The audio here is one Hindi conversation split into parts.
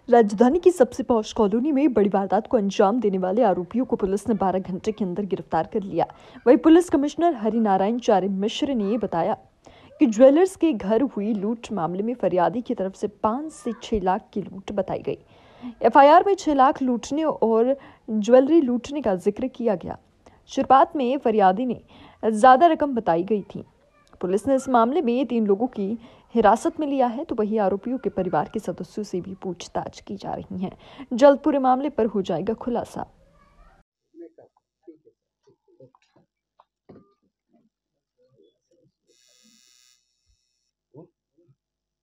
राजधानी की सबसे पॉश कॉलोनी में बड़ी वारदात को अंजाम देने वाले आरोपियों को पुलिस ने 12 घंटे के अंदर गिरफ्तार कर लिया। वहीं पुलिस कमिश्नर हरिनारायण चारे मिश्र ने बताया कि ज्वेलर्स के घर हुई लूट मामले में फरियादी की तरफ से 5 से 6 लाख की लूट बताई गई। एफआईआर में 6 लाख लूटने और ज्वेलरी लूटने का जिक्र किया गया। शुरुआत में फरियादी ने ज्यादा रकम बताई गई थी। पुलिस ने इस मामले में 3 लोगों की हिरासत में लिया है, तो वही आरोपियों के परिवार के सदस्यों से भी पूछताछ की जा रही है। जल्द पूरे मामले पर हो जाएगा खुलासा।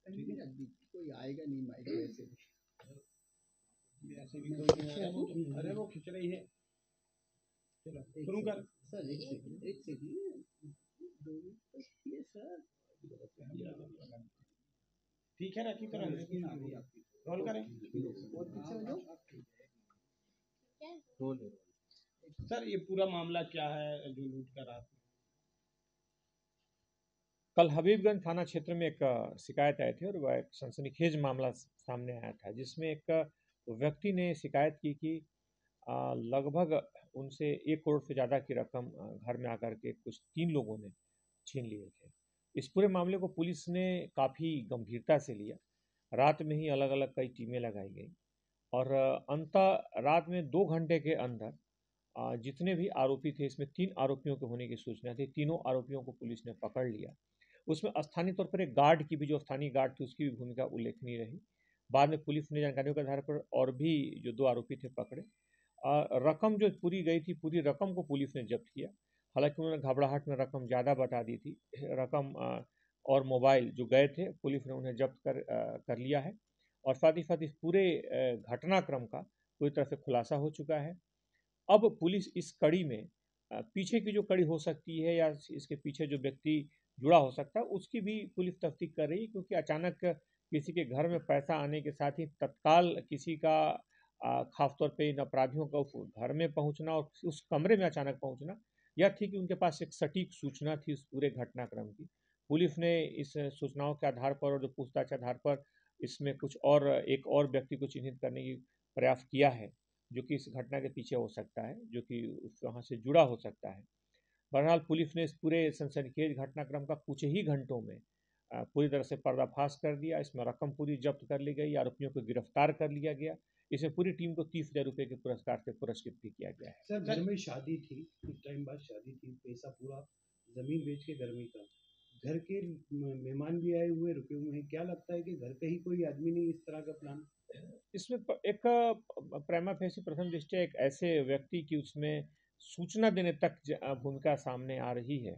कोई आएगा नहीं माइक वैसे भी अरे वो खिंच रही है। चलो शुरू कर सर। एक सेकंड सर। ठीक है रखी तरह रोल करें सर। ये पूरा मामला क्या है जो लूट का रात? कल हबीबगंज थाना क्षेत्र में एक शिकायत आई थी और वह एक सनसनीखेज मामला सामने आया था, जिसमें एक व्यक्ति ने शिकायत की कि लगभग उनसे 1 करोड़ से ज़्यादा की रकम घर में आकर के कुछ 3 लोगों ने छीन लिए थे। इस पूरे मामले को पुलिस ने काफ़ी गंभीरता से लिया। रात में ही अलग अलग कई टीमें लगाई गई और अंततः रात में 2 घंटे के अंदर जितने भी आरोपी थे, इसमें 3 आरोपियों के होने की सूचना थी। तीनों आरोपियों को पुलिस ने पकड़ लिया। उसमें स्थानीय तौर पर एक गार्ड की भी, जो स्थानीय गार्ड थी, उसकी भी भूमिका उल्लेखनीय रही। बाद में पुलिस ने जानकारियों के आधार पर और भी जो 2 आरोपी थे पकड़े। रकम जो पूरी गई थी, पूरी रकम को पुलिस ने जब्त किया। हालांकि उन्होंने घबराहट में रकम ज़्यादा बता दी थी। रकम और मोबाइल जो गए थे, पुलिस ने उन्हें जब्त कर लिया है और साथ ही इस पूरे घटनाक्रम का पूरी तरह से खुलासा हो चुका है। अब पुलिस इस कड़ी में पीछे की जो कड़ी हो सकती है या इसके पीछे जो व्यक्ति जुड़ा हो सकता है, उसकी भी पुलिस तफ्तीश कर रही है, क्योंकि अचानक किसी के घर में पैसा आने के साथ ही तत्काल किसी का खासतौर पे इन अपराधियों का उस घर में पहुंचना और उस कमरे में अचानक पहुंचना, यह थी कि उनके पास एक सटीक सूचना थी उस पूरे घटनाक्रम की। पुलिस ने इस सूचनाओं के आधार पर और जो पूछताछ के आधार पर इसमें कुछ और एक और व्यक्ति को चिन्हित करने की प्रयास किया है, जो कि इस घटना के पीछे हो सकता है, जो कि वहाँ से जुड़ा हो सकता है। बहरहाल पुलिस ने इस पूरे सनसनीखेज घटनाक्रम का कुछ ही घंटों में पूरी तरह से पर्दाफाश कर दिया। इसमें रकम पूरी जब्त कर ली गई, आरोपियों को गिरफ्तार कर लिया गया। इसमें पूरी टीम को 30,000 रुपये के पुरस्कार से पुरस्कृत भी किया गया है। सर घर में शादी थी, कुछ टाइम बाद शादी थी, पैसा पूरा जमीन बेच के घर में था। घर के मेहमान भी आए हुए रुके हुए हैं। क्या लगता है कि घर का ही कोई आदमी नहीं इस तरह का प्लान? इसमें एक प्रेमा फेसी प्रथम दृष्टया एक ऐसे व्यक्ति की उसमें सूचना देने तक भूमिका सामने आ रही है,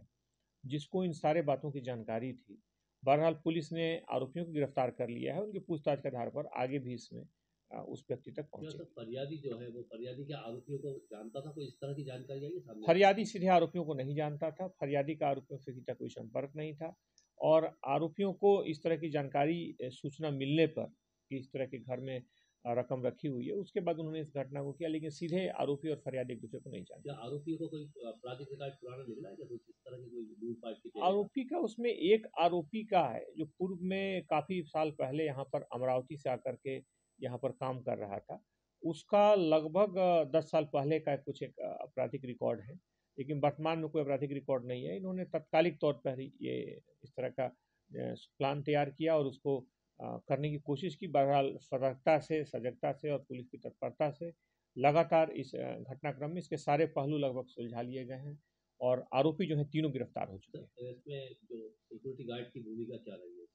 जिसको इन सारे बातों की जानकारी थी। बहरहाल पुलिस ने आरोपियों को गिरफ्तार कर लिया है। उनकी पूछताछ के आधार पर आगे भी इसमें उस व्यक्ति तक पहुंचे। फरियादी जो है वो फरियादी क्या आरोपियों को जानता था? कोई इस तरह की जानकारी आई सामने? फरियादी सीधे आरोपियों को नहीं जानता था। फरियादी का आरोपियों से सीधा कोई संपर्क नहीं था और आरोपियों को इस तरह की जानकारी सूचना मिलने पर कि इस तरह के घर में रकम रखी हुई है, उसके बाद उन्होंने इस घटना को किया, लेकिन सीधे आरोपी और फरियादी एक दूसरे को नहीं जानते। क्या आरोपियों को कोई आपराधिक रिकॉर्ड पुराना निकला है? कुछ इस तरह की कोई लूटपाट की? आरोपी का उसमें एक आरोपी का है जो पूर्व में काफ़ी साल पहले यहाँ पर अमरावती से आकर के यहाँ पर काम कर रहा था। उसका लगभग 10 साल पहले का कुछ एक आपराधिक रिकॉर्ड है, लेकिन वर्तमान में कोई आपराधिक रिकॉर्ड नहीं है। इन्होंने तत्कालिक तौर पर ही ये इस तरह का प्लान तैयार किया और उसको करने की कोशिश की। बहरहाल सतर्कता से, सजगता से और पुलिस की तत्परता से लगातार इस घटनाक्रम में इसके सारे पहलू लगभग सुलझा लिए गए हैं और आरोपी जो है तीनों गिरफ्तार हो चुके हैं। इसमें जो सिक्योरिटी गार्ड की भूमिका क्या रही है?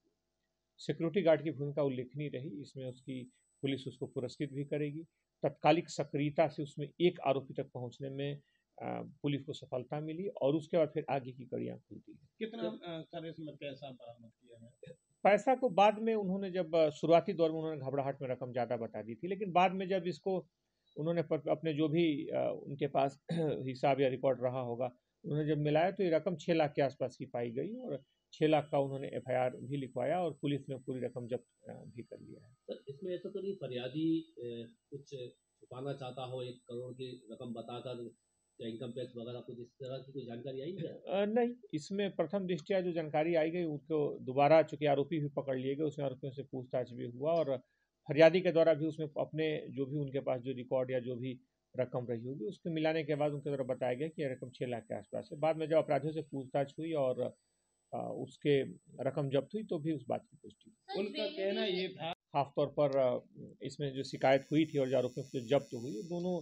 सिक्योरिटी गार्ड की भूमिका उल्लेखनीय रही। इसमें उसकी पुलिस उसको पुरस्कृत भी करेगी। तत्कालिक सक्रियता से उसमें एक आरोपी तक पहुंचने में पुलिस को सफलता मिली और उसके बाद फिर आगे की कड़ियाँ खुलती है। कितना सर इसमें पैसा बरामद किया है? पैसा को बाद में उन्होंने जब शुरुआती दौर में उन्होंने घबराहट में रकम ज़्यादा बता दी थी, लेकिन बाद में जब इसको उन्होंने अपने जो भी उनके पास हिसाब या रिकॉर्ड रहा होगा, उन्होंने जब मिलाया तो ये रकम 6 लाख के आसपास की पाई गई और 6 लाख का उन्होंने एफआईआर भी लिखवाया और पुलिस ने पूरी रकम जब्त भी कर लिया है। सर इसमें ऐसा तो नहीं फरियादी कुछ छुपाना चाहता हो, 1 करोड़ की रकम बताकर या इनकम टैक्स वगैरह कुछ इस तरह की कोई जानकारी आई है? नहीं, इसमें प्रथम दृष्टया जो जानकारी आई गई उनको दोबारा चूंकि आरोपी भी पकड़ लिए गए, उसमें आरोपियों से पूछताछ भी हुआ और फरियादी के द्वारा भी उसमें अपने जो भी उनके पास जो रिकॉर्ड या जो भी रकम रही होगी उसको मिलाने के बाद उनके द्वारा बताया गया कि यह रकम 6 लाख के आसपास है। बाद में जब अपराधियों से पूछताछ हुई और उसके रकम जब्त हुई तो भी उस बात की पुष्टि हुई। उनका कहना ये था खास तौर पर इसमें जो शिकायत हुई थी और जो आरोपियों से जब्त हुई दोनों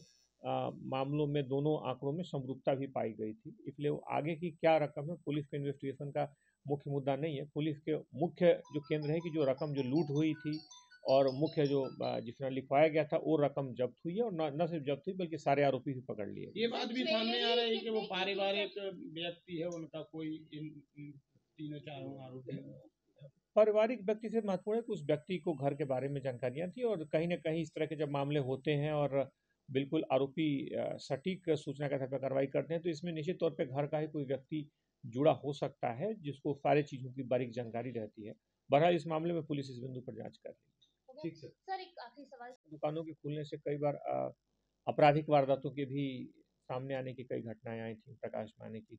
मामलों में दोनों आंकड़ों में समरूपता भी पाई गई थी। इसलिए वो आगे की क्या रकम है पुलिस के इन्वेस्टिगेशन का मुख्य मुद्दा नहीं है। पुलिस के मुख्य जो केंद्र है कि जो रकम जो लूट हुई थी और मुख्य जो जिसमें लिखवाया गया था वो रकम जब्त हुई है और न सिर्फ जब्त हुई बल्कि सारे आरोपी भी पकड़ लिए। ये बात भी सामने आ रही है कि वो पारिवारिक व्यक्ति है उनका कोई इन तीनों चारों आरोपी। पारिवारिक व्यक्ति से महत्वपूर्ण है कि उस व्यक्ति को घर के बारे में जानकारियां थी और कहीं ना कहीं इस तरह के जब मामले होते हैं और बिल्कुल आरोपी सटीक सूचना के आधार पर कार्रवाई करते हैं तो इसमें निश्चित तौर पे घर का ही कोई व्यक्ति जुड़ा हो सकता है जिसको सारी चीज़ों की बारीक जानकारी रहती है। बहरहाल इस मामले में पुलिस इस बिंदु पर जांच कर रही है। ठीक सर। सर एक आखिरी सवाल। दुकानों के खुलने से कई बार आपराधिक वारदातों के भी सामने आने की कई घटनाएं आई थी, प्रकाश में आने की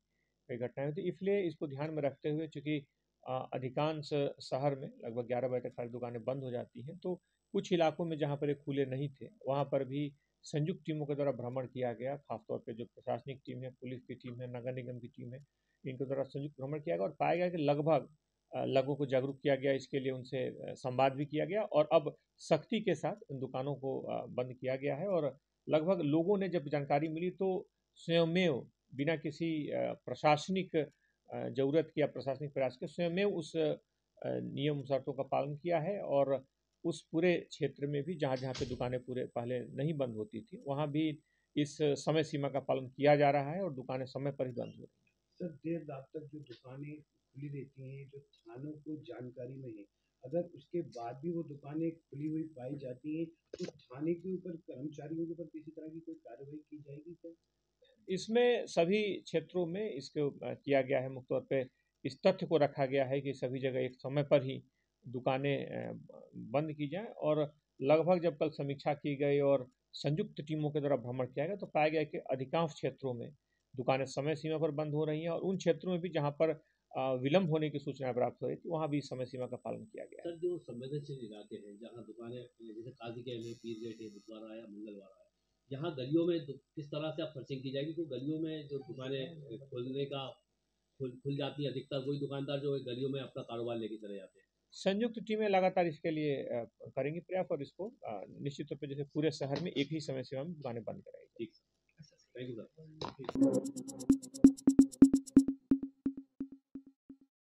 कई घटनाएं हुई थी। इसलिए इसको ध्यान में रखते हुए चूंकि अधिकांश शहर में लगभग 11 बजे तक सारी दुकानें बंद हो जाती हैं तो कुछ इलाकों में जहाँ पर ये खुले नहीं थे वहाँ पर भी संयुक्त टीमों के द्वारा भ्रमण किया गया। खासतौर पे जो प्रशासनिक टीम है, पुलिस की टीम है, नगर निगम की टीम है, इनके द्वारा संयुक्त भ्रमण किया गया और पाया गया कि लगभग लोगों को जागरूक किया गया। इसके लिए उनसे संवाद भी किया गया और अब सख्ती के साथ इन दुकानों को बंद किया गया है और लगभग लोगों ने जब जानकारी मिली तो स्वयमेव बिना किसी प्रशासनिक ज़रूरत की या प्रशासनिक प्रयास के स्वयमेव उस नियम शर्तों का पालन किया है और उस पूरे क्षेत्र में भी जहाँ जहाँ पे दुकानें पूरे पहले नहीं बंद होती थी वहाँ भी इस समय सीमा का पालन किया जा रहा है और दुकानें समय पर ही बंद हो रही हैं। सर देर रात तक जो दुकानें खुली रहती हैं जो थानों को जानकारी में है, अगर उसके बाद भी वो दुकानें खुली हुई पाई जाती हैं तो थाने के ऊपर कर्मचारियों के ऊपर किसी तरह की कोई कार्रवाई की जाएगी सर? इसमें सभी क्षेत्रों में इसको किया गया है। मुख्य तौर पे इस तथ्य को रखा गया है कि सभी जगह एक समय पर ही दुकानें बंद की जाएं और लगभग जब कल समीक्षा की गई और संयुक्त टीमों के द्वारा भ्रमण किया गया तो पाया गया कि अधिकांश क्षेत्रों में दुकानें समय सीमा पर बंद हो रही हैं और उन क्षेत्रों में भी जहां पर विलंब होने की सूचना प्राप्त हो रही थी वहां भी समय सीमा का पालन किया गया है। सर जो संवेदनशील इलाके हैं जहाँ दुकानें जैसे काजी के में पीर गेट है, बुधवार आया मंगलवार आया, यहाँ गलियों में किस तरह से आप सर्चिंग की जाएगी? तो गलियों में जो दुकानें खोलने का खुल जाती है अधिकतर वही दुकानदार जो गलियों में अपना कारोबार लेके चले जाते हैं। संयुक्त टीमें लगातार इसके लिए करेंगी प्रयास और इसको निश्चित तौर पर जैसे पूरे शहर में एक ही समय सीमा में दुकानें बंद कराएगी। ठीक, थैंक यू सर।